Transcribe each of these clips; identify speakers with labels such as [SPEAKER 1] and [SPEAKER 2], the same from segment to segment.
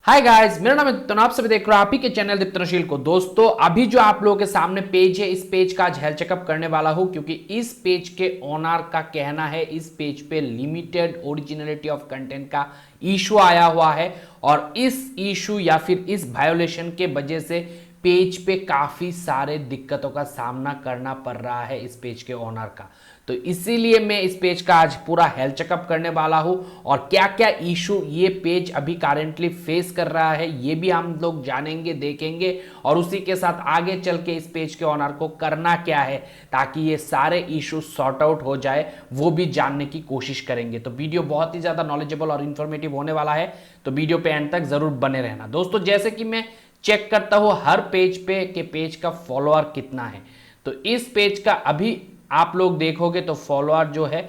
[SPEAKER 1] Hi guys, मेरा नाम है दिप्तन। आप सभी देख रहे हो आप ही के चैनल दिप्तनशील को। दोस्तों, अभी जो आप लोगों के सामने पेज है, इस पेज का आज हेल्थ चेकअप करने वाला हूं, क्योंकि इस पेज के ओनर का कहना है इस पेज पे लिमिटेड ओरिजिनलिटी ऑफ कंटेंट का इशू आया हुआ है और इस इशू या फिर इस वायोलेशन के वजह से पेज पे काफी सारे दिक्कतों का सामना करना पड़ रहा है इस पेज के ओनर का। तो इसीलिए मैं इस पेज का आज पूरा हेल्थ चेकअप करने वाला हूं और क्या क्या इशू ये पेज अभी करेंटली फेस कर रहा है ये भी हम लोग जानेंगे, देखेंगे और उसी के साथ आगे चल के इस पेज के ओनर को करना क्या है ताकि ये सारे इशू सॉर्ट आउट हो जाए, वो भी जानने की कोशिश करेंगे। तो वीडियो बहुत ही ज्यादा नॉलेजेबल और इन्फॉर्मेटिव होने वाला है, तो वीडियो पे एंड तक जरूर बने रहना। दोस्तों, जैसे कि मैं चेक करता हूं हर पेज पे कि पेज का फॉलोअर कितना है, तो इस पेज का अभी आप लोग देखोगे तो फॉलोअर जो है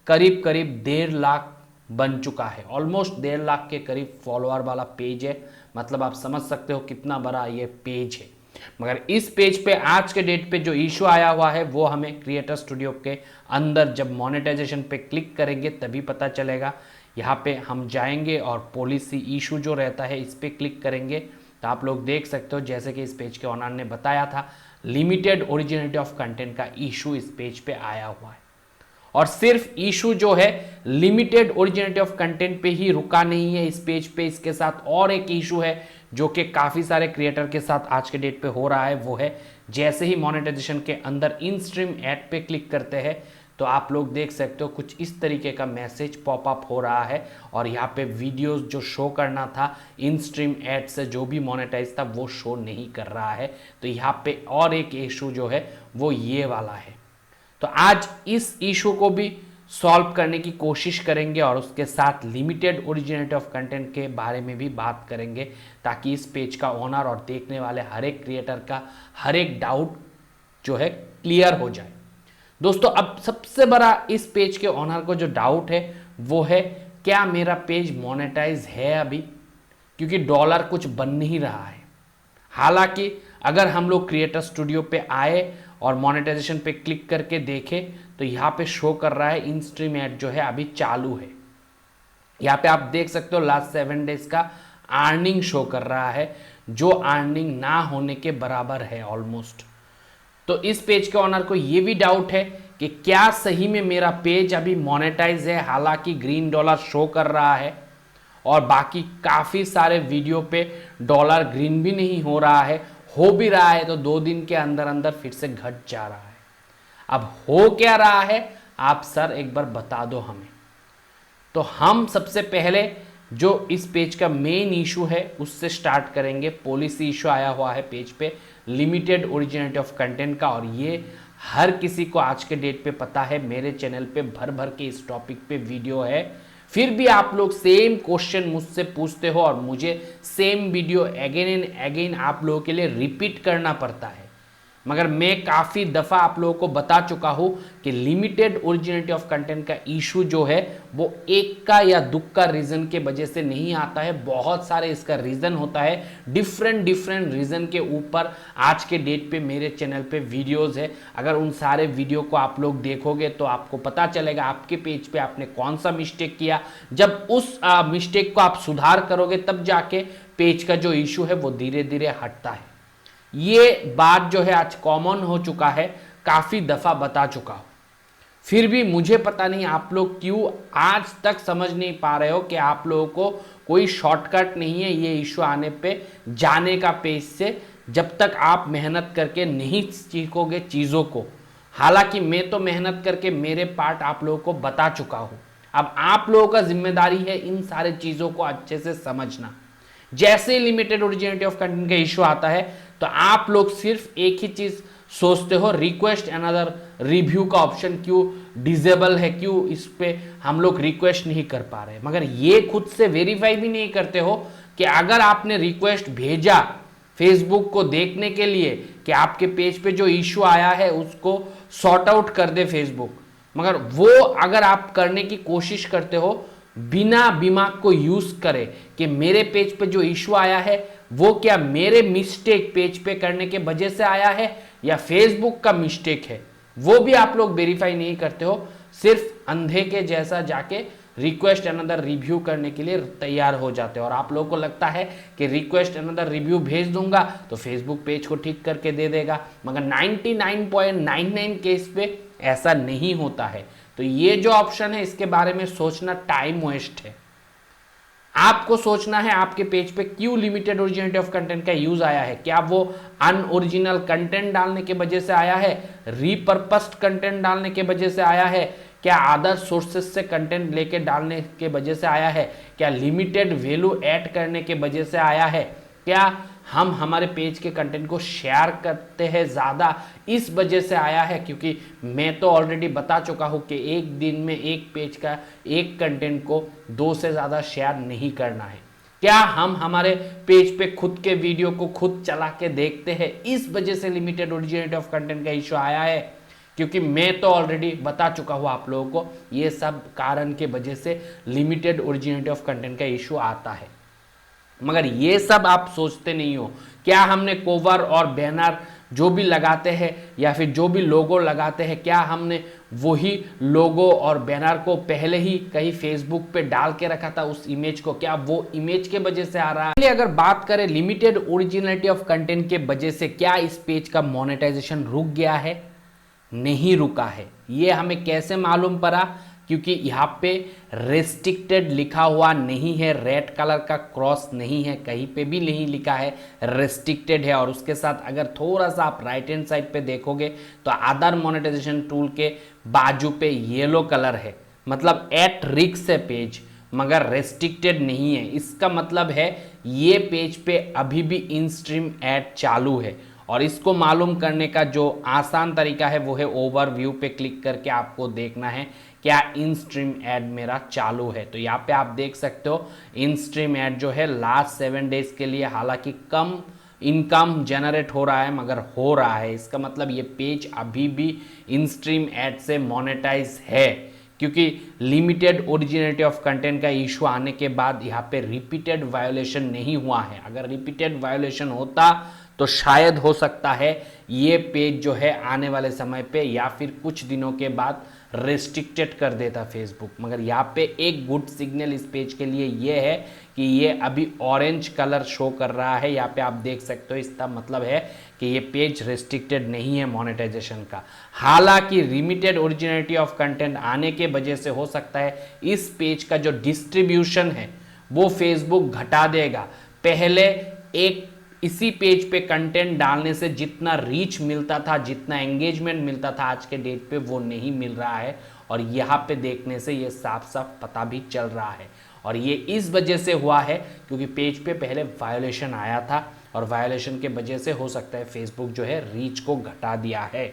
[SPEAKER 1] करीब करीब 1.5 लाख बन चुका है। ऑलमोस्ट 1.5 लाख के करीब फॉलोअर वाला पेज है, मतलब आप समझ सकते हो कितना बड़ा ये पेज है। मगर इस पेज पे आज के डेट पे जो इशू आया हुआ है वो हमें क्रिएटर स्टूडियो के अंदर जब मोनेटाइजेशन पे क्लिक करेंगे तभी पता चलेगा। यहाँ पे हम जाएंगे और पॉलिसी इशू जो रहता है इस पे क्लिक करेंगे तो आप लोग देख सकते हो, जैसे कि इस पेज के ओनर ने बताया था, लिमिटेड ओरिजिनलिटी ऑफ कंटेंट का इशू इस पेज पे आया हुआ है। और सिर्फ इशू जो है लिमिटेड ओरिजिनलिटी ऑफ कंटेंट पे ही रुका नहीं है इस पेज पे, इसके साथ और एक इशू है जो कि काफी सारे क्रिएटर के साथ आज के डेट पे हो रहा है। वो है जैसे ही मोनेटाइजेशन के अंदर इन स्ट्रीम ऐड पे क्लिक करते हैं तो आप लोग देख सकते हो कुछ इस तरीके का मैसेज पॉपअप हो रहा है और यहाँ पे वीडियोस जो शो करना था इन स्ट्रीम ऐड से जो भी मोनेटाइज था वो शो नहीं कर रहा है। तो यहाँ पे और एक इशू जो है वो ये वाला है। तो आज इस इशू को भी सॉल्व करने की कोशिश करेंगे और उसके साथ लिमिटेड ओरिजिनलिटी ऑफ कंटेंट के बारे में भी बात करेंगे ताकि इस पेज का ओनर और देखने वाले हर एक क्रिएटर का हर एक डाउट जो है क्लियर हो जाए। दोस्तों, अब सबसे बड़ा इस पेज के ओनर को जो डाउट है वो है क्या मेरा पेज मोनेटाइज है अभी, क्योंकि डॉलर कुछ बन नहीं रहा है। हालांकि अगर हम लोग क्रिएटर स्टूडियो पे आए और मोनेटाइजेशन पे क्लिक करके देखें तो यहाँ पे शो कर रहा है इन स्ट्रीम ऐड जो है अभी चालू है। यहाँ पे आप देख सकते हो लास्ट 7 डेज का अर्निंग शो कर रहा है जो अर्निंग ना होने के बराबर है ऑलमोस्ट। तो इस पेज के ओनर को ये भी डाउट है कि क्या सही में मेरा पेज अभी मोनेटाइज है, हालांकि ग्रीन डॉलर शो कर रहा है और बाकी काफी सारे वीडियो पे डॉलर ग्रीन भी नहीं हो रहा है, हो भी रहा है तो 2 दिन के अंदर अंदर फिर से घट जा रहा है। अब हो क्या रहा है आप सर एक बार बता दो हमें। तो हम सबसे पहले जो इस पेज का मेन इशू है उससे स्टार्ट करेंगे। पॉलिसी इशू आया हुआ है पेज पे लिमिटेड ओरिजिनलिटी ऑफ कंटेंट का और ये हर किसी को आज के डेट पे पता है। मेरे चैनल पे भर भर के इस टॉपिक पे वीडियो है, फिर भी आप लोग सेम क्वेश्चन मुझसे पूछते हो और मुझे same video again and again आप लोगों के लिए रिपीट करना पड़ता है। मगर मैं काफ़ी दफ़ा आप लोगों को बता चुका हूं कि लिमिटेड ओरिजिनलिटी ऑफ कंटेंट का इशू जो है वो एक का या दुख का रीज़न के वजह से नहीं आता है, बहुत सारे इसका रीज़न होता है। डिफरेंट रीज़न के ऊपर आज के डेट पे मेरे चैनल पे वीडियोस है। अगर उन सारे वीडियो को आप लोग देखोगे तो आपको पता चलेगा आपके पेज पे आपने कौन सा मिस्टेक किया। जब उस मिस्टेक को आप सुधार करोगे तब जाके पेज का जो इशू है वो धीरे धीरे हटता है। ये बात जो है आज कॉमन हो चुका है, काफी दफा बता चुका हूं, फिर भी मुझे पता नहीं आप लोग क्यों आज तक समझ नहीं पा रहे हो कि आप लोगों को कोई शॉर्टकट नहीं है ये इशू आने पे जाने का पेज से, जब तक आप मेहनत करके नहीं सीखोगे चीज़ों को। हालांकि मैं तो मेहनत करके मेरे पार्ट आप लोगों को बता चुका हूं, अब आप लोगों का जिम्मेदारी है इन सारे चीज़ों को अच्छे से समझना। जैसे लिमिटेड ओरिजिनलिटी ऑफ कंटेंट का इशू आता है तो आप लोग सिर्फ एक ही चीज सोचते हो, रिक्वेस्ट अनदर रिव्यू का ऑप्शन क्यों डिसेबल है, क्यों इस पे हम लोग रिक्वेस्ट नहीं कर पा रहे। मगर ये खुद से वेरीफाई भी नहीं करते हो कि अगर आपने रिक्वेस्ट भेजा फेसबुक को देखने के लिए कि आपके पेज पे जो इशू आया है उसको सॉर्ट आउट कर दे फेसबुक, मगर वो अगर आप करने की कोशिश करते हो बिना दिमाग को यूज करे कि मेरे पेज पे जो इशू आया है वो क्या मेरे मिस्टेक पेज पे करने के वजह से आया है या फेसबुक का मिस्टेक है, वो भी आप लोग वेरीफाई नहीं करते हो। सिर्फ अंधे के जैसा जाके रिक्वेस्ट अनदर रिव्यू करने के लिए तैयार हो जाते हैं। और आप लोगों को लगता है कि रिक्वेस्ट अनदर रिव्यू भेज दूंगा तो फेसबुक पेज को ठीक करके दे देगा, मगर 99.99 केस पे ऐसा नहीं होता है। तो ये जो ऑप्शन है इसके बारे में सोचना टाइम वेस्ट है। आपको सोचना है आपके पेज पे क्यों लिमिटेड ओरिजिनलिटी ऑफ कंटेंट का यूज आया है। क्या वो अनओरिजिनल कंटेंट डालने की वजह से आया है, रीपर्पस्ड कंटेंट डालने की वजह से आया है, क्या अदर सोर्सेज से कंटेंट लेके डालने के वजह से आया है, क्या लिमिटेड वैल्यू ऐड करने के वजह से आया है, क्या हम हमारे पेज के कंटेंट को शेयर करते हैं ज़्यादा इस वजह से आया है। क्योंकि मैं तो ऑलरेडी बता चुका हूँ कि एक दिन में एक पेज का एक कंटेंट को 2 से ज़्यादा शेयर नहीं करना है। क्या हम हमारे पेज पे खुद के वीडियो को खुद चला के देखते हैं, इस वजह से लिमिटेड ओरिजिनलिटी ऑफ कंटेंट का इशू आया है। क्योंकि मैं तो ऑलरेडी बता चुका हूँ आप लोगों को ये सब कारण के वजह से लिमिटेड ओरिजिनलिटी ऑफ कंटेंट का इशू आता है, मगर ये सब आप सोचते नहीं हो। क्या हमने कवर और बैनर जो भी लगाते हैं या फिर जो भी लोगो लगाते हैं, क्या हमने वही लोगो और बैनर को पहले ही कहीं फेसबुक पे डाल के रखा था उस इमेज को, क्या वो इमेज के वजह से आ रहा है। अगर बात करें लिमिटेड ओरिजिनलिटी ऑफ कंटेंट के वजह से क्या इस पेज का मोनेटाइजेशन रुक गया है, नहीं रुका है। ये हमें कैसे मालूम पड़ा, क्योंकि यहाँ पे रेस्ट्रिक्टेड लिखा हुआ नहीं है, रेड कलर का क्रॉस नहीं है, कहीं पे भी नहीं लिखा है रेस्ट्रिक्टेड है। और उसके साथ अगर थोड़ा सा आप राइट हैंड साइड पे देखोगे तो अदर मोनेटाइजेशन टूल के बाजू पे येलो कलर है, मतलब एट रिस्क है पेज, मगर रेस्ट्रिक्टेड नहीं है। इसका मतलब है ये पेज पे अभी भी इन स्ट्रीम ऐड चालू है। और इसको मालूम करने का जो आसान तरीका है वो है ओवरव्यू पे क्लिक करके आपको देखना है क्या इन स्ट्रीम ऐड मेरा चालू है। तो यहाँ पे आप देख सकते हो इन स्ट्रीम ऐड जो है लास्ट 7 डेज के लिए हालांकि कम इनकम जनरेट हो रहा है, मगर हो रहा है। इसका मतलब ये पेज अभी भी इन स्ट्रीम ऐड से मोनेटाइज है, क्योंकि लिमिटेड ओरिजिनलिटी ऑफ कंटेंट का इशू आने के बाद यहाँ पे रिपीटेड वायोलेशन नहीं हुआ है। अगर रिपीटेड वायोलेशन होता तो शायद हो सकता है ये पेज जो है आने वाले समय पे या फिर कुछ दिनों के बाद रेस्ट्रिक्टेड कर देता फेसबुक। मगर यहाँ पे एक गुड सिग्नल इस पेज के लिए ये है कि ये अभी ऑरेंज कलर शो कर रहा है, यहाँ पे आप देख सकते हो। इसका मतलब है कि ये पेज रेस्ट्रिक्टेड नहीं है मोनेटाइजेशन का। हालांकि लिमिटेड ओरिजिनलिटी ऑफ कंटेंट आने के वजह से हो सकता है इस पेज का जो डिस्ट्रीब्यूशन है वो फेसबुक घटा देगा। पहले एक इसी पेज पे कंटेंट डालने से जितना रीच मिलता था, जितना एंगेजमेंट मिलता था, आज के डेट पे वो नहीं मिल रहा है। और यहाँ पे देखने से ये साफ साफ पता भी चल रहा है। और ये इस वजह से हुआ है क्योंकि पेज पे पहले वायोलेशन आया था और वायोलेशन के वजह से हो सकता है फेसबुक जो है रीच को घटा दिया है।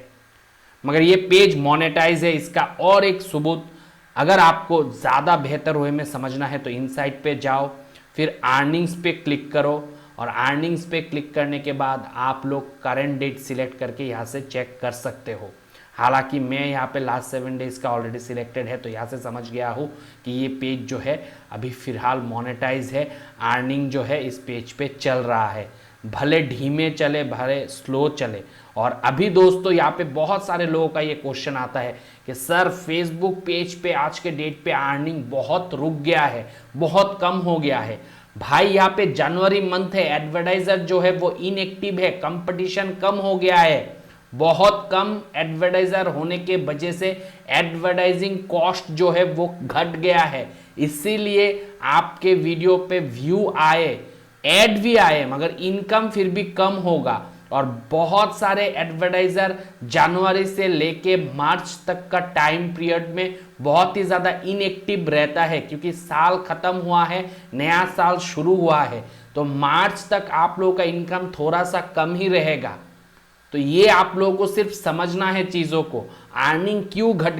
[SPEAKER 1] मगर ये पेज मोनेटाइज है, इसका और एक सबूत अगर आपको ज़्यादा बेहतर वे में समझना है तो इनसाइट पे जाओ, फिर अर्निंग्स पे क्लिक करो और अर्निंग्स पे क्लिक करने के बाद आप लोग करंट डेट सिलेक्ट करके यहाँ से चेक कर सकते हो। हालांकि मैं यहाँ पे लास्ट 7 डेज़ का ऑलरेडी सिलेक्टेड है तो यहाँ से समझ गया हूँ कि ये पेज जो है अभी फ़िलहाल मोनेटाइज है। अर्निंग जो है इस पेज पे चल रहा है, भले धीमे चले भले स्लो चले। और अभी दोस्तों यहाँ पे बहुत सारे लोगों का ये क्वेश्चन आता है कि सर फेसबुक पेज पे आज के डेट पे अर्निंग बहुत रुक गया है, बहुत कम हो गया है। भाई यहाँ पे जनवरी मंथ है, एडवर्टाइजर जो है वो इनएक्टिव है, कंपटीशन कम हो गया है। बहुत कम एडवर्टाइजर होने के वजह से एडवर्टाइजिंग कॉस्ट जो है वो घट गया है, इसीलिए आपके वीडियो पे व्यू आए, ऐड भी आए, मगर इनकम फिर भी कम होगा। और बहुत सारे एडवर्टाइजर जनवरी से लेके मार्च तक का टाइम पीरियड में बहुत ही ज़्यादा इनएक्टिव रहता है, क्योंकि साल खत्म हुआ है, नया साल शुरू हुआ है, तो मार्च तक आप लोगों का इनकम थोड़ा सा कम ही रहेगा। तो ये आप लोगों को सिर्फ समझना है चीज़ों को। अर्निंग क्यों घट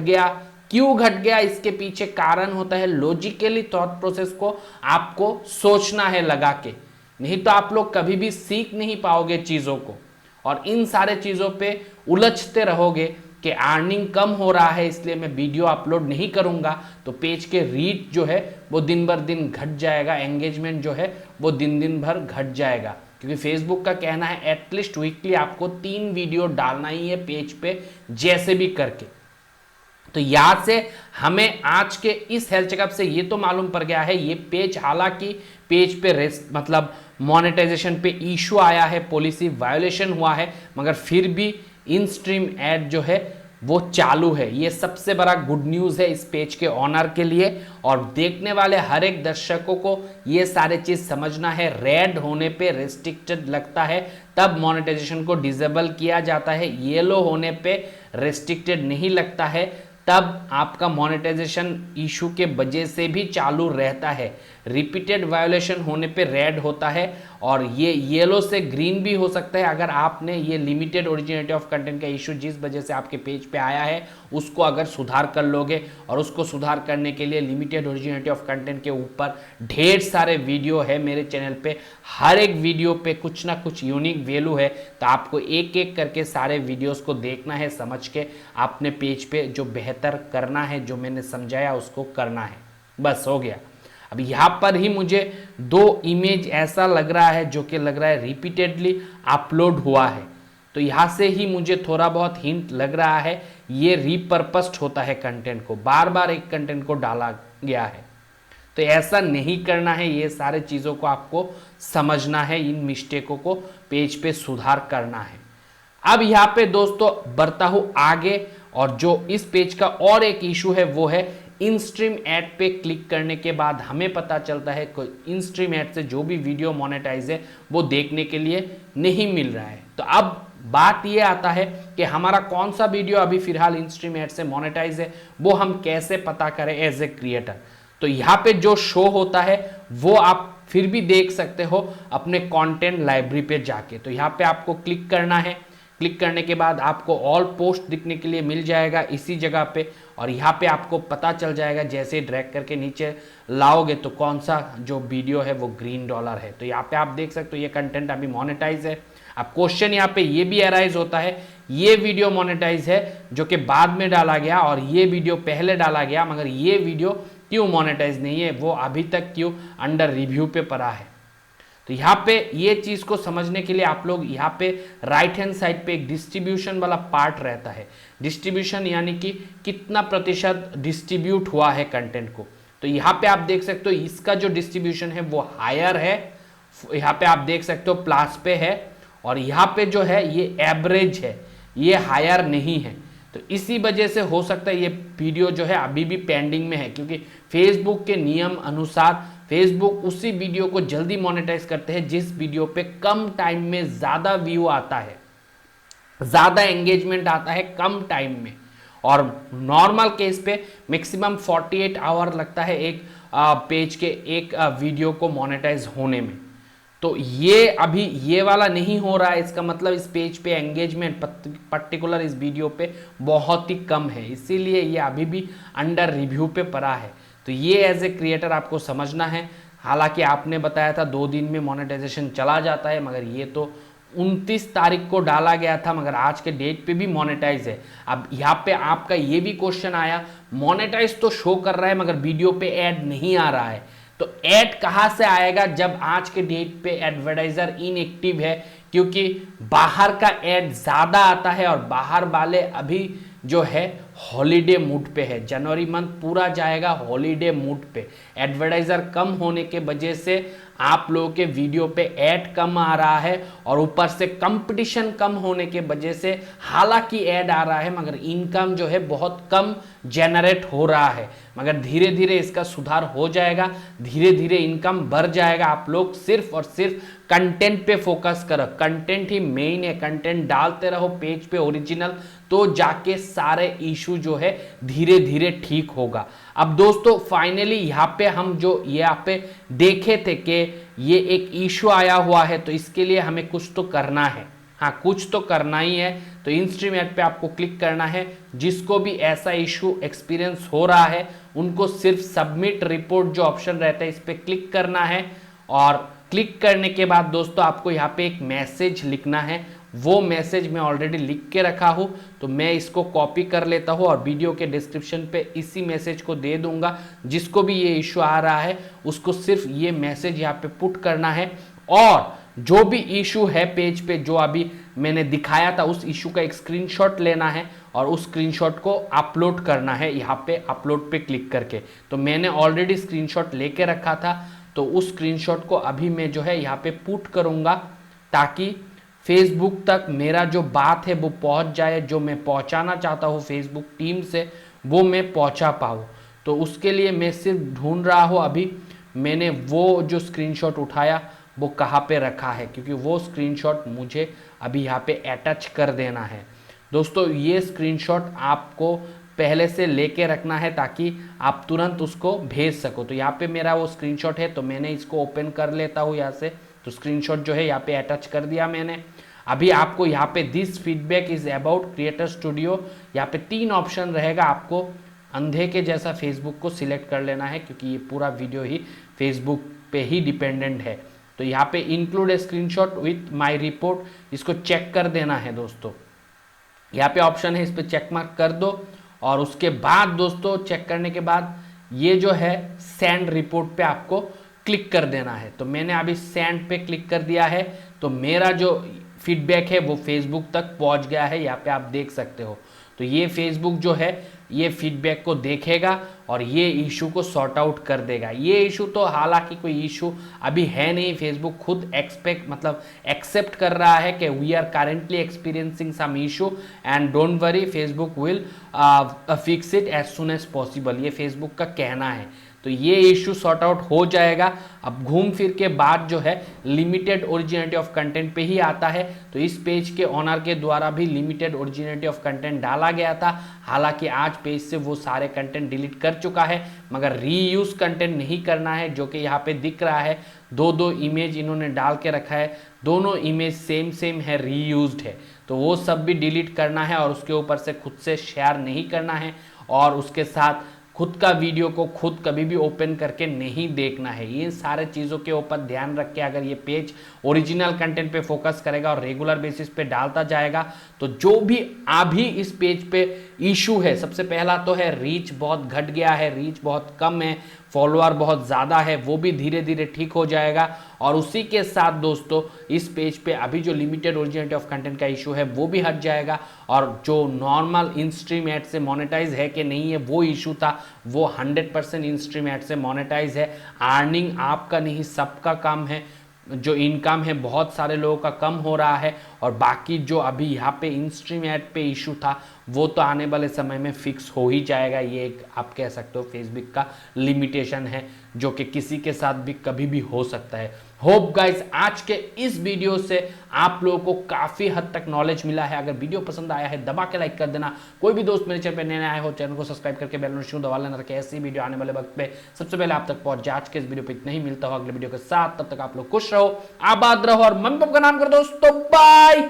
[SPEAKER 1] गया, इसके पीछे कारण होता है लॉजिकली थॉट प्रोसेस को आपको सोचना है लगा के, नहीं तो आप लोग कभी भी सीख नहीं पाओगे चीज़ों को। और इन सारे चीज़ों पे उलझते रहोगे कि अर्निंग कम हो रहा है इसलिए मैं वीडियो अपलोड नहीं करूंगा, तो पेज के रीच जो है वो दिन बर दिन घट जाएगा, एंगेजमेंट जो है वो दिन भर घट जाएगा। क्योंकि फेसबुक का कहना है एटलीस्ट वीकली आपको 3 वीडियो डालना ही है पेज पे जैसे भी करके। तो यहां से हमें आज के इस हेल्थ चेकअप से ये तो मालूम पड़ गया है, ये पेज हालांकि पेज पे मतलब मोनेटाइजेशन पे इशू आया है, पॉलिसी वायोलेशन हुआ है, मगर फिर भी इन स्ट्रीम ऐड जो है वो चालू है। ये सबसे बड़ा गुड न्यूज़ है इस पेज के ऑनर के लिए। और देखने वाले हर एक दर्शकों को ये सारे चीज़ समझना है, रेड होने पे रेस्ट्रिक्टेड लगता है तब मोनेटाइजेशन को डिसेबल किया जाता है, येलो होने पे रेस्ट्रिक्टेड नहीं लगता है तब आपका मोनेटाइजेशन इशू के वजह से भी चालू रहता है। रिपीटेड वायोलेशन होने पे रेड होता है और ये येलो से ग्रीन भी हो सकता है अगर आपने ये लिमिटेड ओरिजिनिटी ऑफ कंटेंट का इशू जिस वजह से आपके पेज पे आया है उसको अगर सुधार कर लोगे। और उसको सुधार करने के लिए लिमिटेड ओरिजिनिटी ऑफ कंटेंट के ऊपर ढेर सारे वीडियो है मेरे चैनल पे, हर एक वीडियो पे कुछ ना कुछ यूनिक वैल्यू है, तो आपको एक एक करके सारे वीडियोस को देखना है, समझ के आपने पेज पे जो बेहतर करना है, जो मैंने समझाया उसको करना है, बस हो गया। अब यहाँ पर ही मुझे 2 इमेज ऐसा लग रहा है जो कि लग रहा है रिपीटेडली अपलोड हुआ है, तो यहाँ से ही मुझे थोड़ा बहुत हिंट लग रहा है ये रीपर्पस्ड होता है कंटेंट को, बार बार एक कंटेंट को डाला गया है। तो ऐसा नहीं करना है, ये सारे चीज़ों को आपको समझना है, इन मिस्टेकों को पेज पे सुधार करना है। अब यहाँ पे दोस्तों बढ़ता हूँ आगे, और जो इस पेज का और एक इशू है वो है इन स्ट्रीम ऐड पे क्लिक करने के बाद हमें पता चलता है कि इन स्ट्रीम ऐड से जो भी वीडियो मोनेटाइज है वो देखने के लिए नहीं मिल रहा है। तो अब बात ये आता है कि हमारा कौन सा वीडियो अभी फिलहाल इन स्ट्रीम ऐड से मोनेटाइज है वो हम कैसे पता करें एज ए क्रिएटर। तो यहाँ पे जो शो होता है वो आप फिर भी देख सकते हो अपने कंटेंट लाइब्रेरी पे जाके। तो यहाँ पे आपको क्लिक करना है, क्लिक करने के बाद आपको ऑल पोस्ट दिखने के लिए मिल जाएगा इसी जगह पे, और यहाँ पे आपको पता चल जाएगा जैसे ड्रैग करके नीचे लाओगे तो कौन सा जो वीडियो है वो ग्रीन डॉलर है। तो यहाँ पे आप देख सकते हो ये कंटेंट अभी मोनेटाइज है। अब क्वेश्चन यहाँ पे ये भी अराइज होता है, ये वीडियो मोनेटाइज है जो कि बाद में डाला गया और ये वीडियो पहले डाला गया, मगर ये वीडियो क्यों मोनेटाइज नहीं है, वो अभी तक क्यों अंडर रिव्यू पे पड़ा है। तो यहाँ पे ये चीज़ को समझने के लिए आप लोग यहाँ पे राइट हैंड साइड पे एक डिस्ट्रीब्यूशन वाला पार्ट रहता है। डिस्ट्रीब्यूशन यानी कि कितना प्रतिशत डिस्ट्रीब्यूट हुआ है कंटेंट को। तो यहाँ पे आप देख सकते हो इसका जो डिस्ट्रीब्यूशन है वो हायर है, यहाँ पे आप देख सकते हो प्लस पे है, और यहाँ पे जो है ये एवरेज है, ये हायर नहीं है। तो इसी वजह से हो सकता है ये वीडियो जो है अभी भी पेंडिंग में है, क्योंकि फेसबुक के नियम अनुसार फेसबुक उसी वीडियो को जल्दी मोनेटाइज करते हैं जिस वीडियो पे कम टाइम में ज़्यादा व्यू आता है, ज़्यादा एंगेजमेंट आता है कम टाइम में। और नॉर्मल केस पे मैक्सिमम 48 आवर लगता है एक पेज के एक वीडियो को मोनेटाइज होने में। तो ये अभी ये वाला नहीं हो रहा है, इसका मतलब इस पेज पे एंगेजमेंट पर्टिकुलर इस वीडियो पे बहुत ही कम है, इसीलिए ये अभी भी अंडर रिव्यू पे पड़ा है। तो ये एज ए क्रिएटर आपको समझना है। हालांकि आपने बताया था 2 दिन में मोनेटाइजेशन चला जाता है, मगर ये तो 29 तारीख को डाला गया था, मगर आज के डेट पे भी मोनेटाइज है। अब यहाँ पे आपका ये भी क्वेश्चन आया, मोनेटाइज तो शो कर रहा है मगर वीडियो पे ऐड नहीं आ रहा है, तो ऐड कहाँ से आएगा जब आज के डेट पे एडवर्टाइजर इनएक्टिव है, क्योंकि बाहर का ऐड ज़्यादा आता है और बाहर वाले अभी जो है हॉलीडे मूड पे है। जनवरी मंथ पूरा जाएगा हॉलीडे मूड पे, एडवर्टाइजर कम होने के वजह से आप लोगों के वीडियो पे ऐड कम आ रहा है, और ऊपर से कंपटीशन कम होने के वजह से हालांकि ऐड आ रहा है मगर इनकम जो है बहुत कम जनरेट हो रहा है। मगर धीरे धीरे इसका सुधार हो जाएगा, धीरे धीरे इनकम बढ़ जाएगा। आप लोग सिर्फ और सिर्फ कंटेंट पे फोकस करो, कंटेंट ही मेन है, कंटेंट डालते रहो पेज पे ओरिजिनल, तो जाके सारे इशू जो है धीरे धीरे ठीक होगा। अब दोस्तों फाइनली यहाँ पे हम जो यहाँ पे देखे थे कि ये एक इशू आया हुआ है, तो इसके लिए हमें कुछ तो करना है, हाँ कुछ तो करना ही है। तो इन स्ट्रीम ऐड पे आपको क्लिक करना है, जिसको भी ऐसा इशू एक्सपीरियंस हो रहा है उनको सिर्फ सबमिट रिपोर्ट जो ऑप्शन रहता है इस पर क्लिक करना है, और क्लिक करने के बाद दोस्तों आपको यहाँ पे एक मैसेज लिखना है। वो मैसेज मैं ऑलरेडी लिख के रखा हूँ, तो मैं इसको कॉपी कर लेता हूँ और वीडियो के डिस्क्रिप्शन पे इसी मैसेज को दे दूंगा। जिसको भी ये इशू आ रहा है उसको सिर्फ ये मैसेज यहाँ पे पुट करना है, और जो भी इशू है पेज पे जो अभी मैंने दिखाया था उस इशू का एक स्क्रीनशॉट लेना है और उस स्क्रीनशॉट को अपलोड करना है यहाँ पे अपलोड पे क्लिक करके। तो मैंने ऑलरेडी स्क्रीनशॉट लेके रखा था, तो उस स्क्रीनशॉट को अभी मैं जो है यहाँ पे पुट करूँगा ताकि फेसबुक तक मेरा जो बात है वो पहुँच जाए, जो मैं पहुँचाना चाहता हूँ फेसबुक टीम से वो मैं पहुँचा पाऊँ। तो उसके लिए मैं सिर्फ ढूंढ रहा हूँ अभी मैंने वो जो स्क्रीनशॉट उठाया वो कहाँ पे रखा है, क्योंकि वो स्क्रीनशॉट मुझे अभी यहाँ पे अटैच कर देना है। दोस्तों ये स्क्रीनशॉट आपको पहले से लेके रखना है ताकि आप तुरंत उसको भेज सको। तो यहाँ पे मेरा वो स्क्रीनशॉट है, तो मैंने इसको ओपन कर लेता हूँ यहाँ से। तो स्क्रीनशॉट जो है यहाँ पे अटैच कर दिया मैंने। अभी आपको यहाँ पे this feedback is about creator studio, यहाँ पे 3 ऑप्शन रहेगा। आपको अंधे के जैसा फेसबुक को सिलेक्ट कर लेना है क्योंकि ये पूरा वीडियो ही फेसबुक पे ही डिपेंडेंट है। तो यहाँ पे include A screenshot with my report, इसको चेक कर देना है दोस्तों। यहाँ पे ऑप्शन है, इस पे चेक मार्क कर दो और उसके बाद दोस्तों चेक करने के बाद ये जो है सेंड रिपोर्ट पे आपको क्लिक कर देना है। तो मैंने अभी सेंड पे क्लिक कर दिया है, तो मेरा जो फीडबैक है वो फेसबुक तक पहुंच गया है, यहाँ पे आप देख सकते हो। तो ये फेसबुक जो है ये फीडबैक को देखेगा और ये इशू को सॉर्ट आउट कर देगा। ये इशू तो हालांकि कोई इशू अभी है नहीं, फेसबुक खुद एक्सेप्ट कर रहा है कि we are currently experiencing some issue and don't worry Facebook will fix it as soon as possible, ये फेसबुक का कहना है। तो ये इशू सॉर्ट आउट हो जाएगा। अब घूम फिर के बाद जो है लिमिटेड ओरिजिनिटी ऑफ कंटेंट पे ही आता है। तो इस पेज के ओनर के द्वारा भी लिमिटेड ओरिजिनिटी ऑफ कंटेंट डाला गया था, हालांकि आज पेज से वो सारे कंटेंट डिलीट कर चुका है, मगर रीयूज कंटेंट नहीं करना है, जो कि यहाँ पे दिख रहा है। 2 इमेज इन्होंने डाल के रखा है, दोनों इमेज सेम है, रीयूज्ड है। तो वो सब भी डिलीट करना है और उसके ऊपर से खुद से शेयर नहीं करना है और उसके साथ खुद का वीडियो को खुद कभी भी ओपन करके नहीं देखना है। ये सारे चीज़ों के ऊपर ध्यान रख के अगर ये पेज ओरिजिनल कंटेंट पे फोकस करेगा और रेगुलर बेसिस पे डालता जाएगा तो जो भी अभी इस पेज पे इशू है, सबसे पहला तो है रीच बहुत घट गया है, रीच बहुत कम है, फॉलोअर बहुत ज़्यादा है, वो भी धीरे धीरे ठीक हो जाएगा। और उसी के साथ दोस्तों इस पेज पे अभी जो लिमिटेड ओरिजिनिटी ऑफ कंटेंट का इशू है वो भी हट जाएगा और जो नॉर्मल इन स्ट्रीम एड से मोनेटाइज है कि नहीं है वो इशू था, वो 100% इन स्ट्रीम एड से मोनेटाइज है। अर्निंग आपका नहीं सबका काम है, जो इनकम है बहुत सारे लोगों का कम हो रहा है और बाकी जो अभी यहाँ पे इन स्ट्रीम एड पे इशू था वो तो आने वाले समय में फिक्स हो ही जाएगा। ये एक आप कह सकते हो फेसबुक का लिमिटेशन है जो कि किसी के साथ भी कभी भी हो सकता है। होप गाइस आज के इस वीडियो से आप लोगों को काफ़ी हद तक नॉलेज मिला है। अगर वीडियो पसंद आया है दबा के लाइक कर देना। कोई भी दोस्त मेरे चैनल पर नए आए हो चैनल को सब्सक्राइब करके बेल नोटिफिकेशन दबा लेना ताकि ऐसी वीडियो आने वाले वक्त पे सबसे पहले आप तक पहुंच जाए। आज के इस वीडियो पे इतना ही, मिलता हो अगले वीडियो के साथ, तब तक आप लोग खुश रहो, आबाद रहो और मम्मी पापा का नाम कर दोस्तों, बाय।